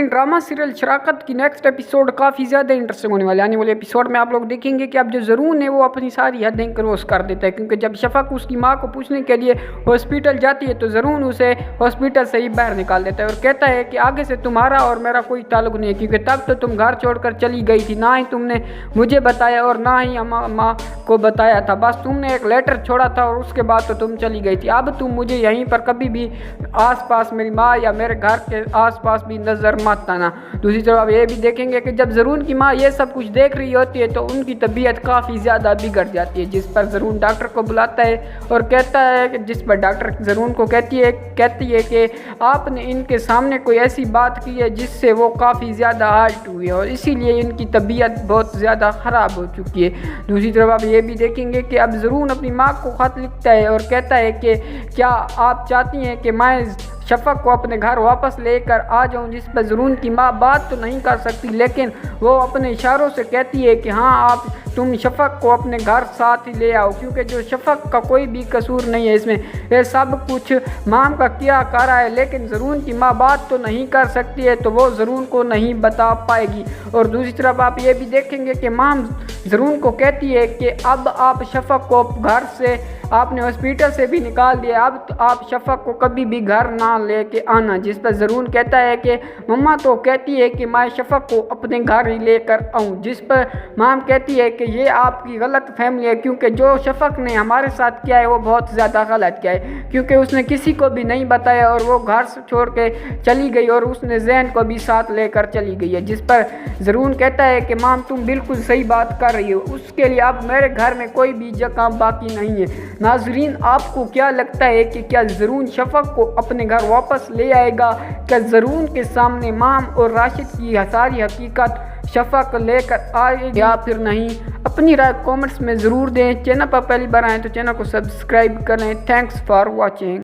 नाज़रीन, drama serial शराकत की next episode काफ़ी ज़्यादा इंटरेस्टिंग होने वाले आने वाले एपिसोड में आप लोग देखेंगे कि अब जो ज़रून है वो अपनी सारी हदें क्रॉस कर देता है, क्योंकि जब शफक उसकी माँ को पूछने के लिए हॉस्पिटल जाती है तो ज़रून उसे हॉस्पिटल से ही बाहर निकाल देता है और कहता है कि आगे से तुम्हारा और मेरा कोई ताल्लुक नहीं है, क्योंकि तब तो तुम घर छोड़कर चली गई थी, ना ही तुमने मुझे बताया और ना ही माँ को बताया था, बस तुमने एक लेटर छोड़ा था और उसके बाद तो तुम चली गई थी। अब तुम मुझे यहीं पर कभी भी आसपास मेरी माँ या मेरे घर के आसपास भी नज़र मत आना। दूसरी तरफ आप ये भी देखेंगे कि जब ज़रून की माँ ये सब कुछ देख रही होती है तो उनकी तबीयत काफ़ी ज़्यादा बिगड़ जाती है, जिस पर ज़रून डॉक्टर को बुलाता है और कहता है कि जिस पर डॉक्टर ज़रून को कहती है कि आपने इनके सामने कोई ऐसी बात की है जिससे वो काफ़ी ज़्यादा हर्ट हुई है और इसीलिए इनकी तबीयत बहुत ज़्यादा ख़राब हो चुकी है। दूसरी तरफ आप ये भी देखेंगे कि अब ज़रून अपनी माँ को ख़त लिखता है और कहता है कि क्या आप चाहती हैं कि मैं शफक को अपने घर वापस लेकर आ जाऊं, जिस पर ज़रून की माँ बात तो नहीं कर सकती लेकिन वो अपने इशारों से कहती है कि हाँ तुम शफक को अपने घर साथ ही ले आओ, क्योंकि जो शफक का कोई भी कसूर नहीं है इसमें, ये सब कुछ माम का किया कर रहा है, लेकिन ज़रून की माँ बात तो नहीं कर सकती है तो वो ज़रून को नहीं बता पाएगी। और दूसरी तरफ आप ये भी देखेंगे कि माम ज़रून को कहती है कि अब आप शफक को घर से आपने हॉस्पिटल से भी निकाल दिया, अब तो आप शफक को कभी भी घर ना लेके आना, जिस पर ज़रून कहता है कि मम्मा तो कहती है कि मैं शफक को अपने घर ही लेकर आऊं, जिस पर माम कहती है कि ये आपकी गलत फहमी है, क्योंकि जो शफक ने हमारे साथ किया है वो बहुत ज़्यादा गलत किया है, क्योंकि उसने किसी को भी नहीं बताया और वो घर से छोड़ के चली गई और उसने ज़ैन को भी साथ लेकर चली गई है। जिस पर ज़रून कहता है कि माम तुम बिल्कुल सही बात कर रही हो, उसके लिए अब मेरे घर में कोई भी जगह बाकी नहीं है। नाज़रीन, आपको क्या लगता है कि क्या ज़रून शफक को अपने घर वापस ले आएगा? क्या ज़रून के सामने माम और राशिद की सारी हकीकत शफक लेकर आएगी या फिर नहीं? अपनी राय कमेंट्स में ज़रूर दें। चैनल पर पहली बार आए तो चैनल को सब्सक्राइब करें। Thanks for watching.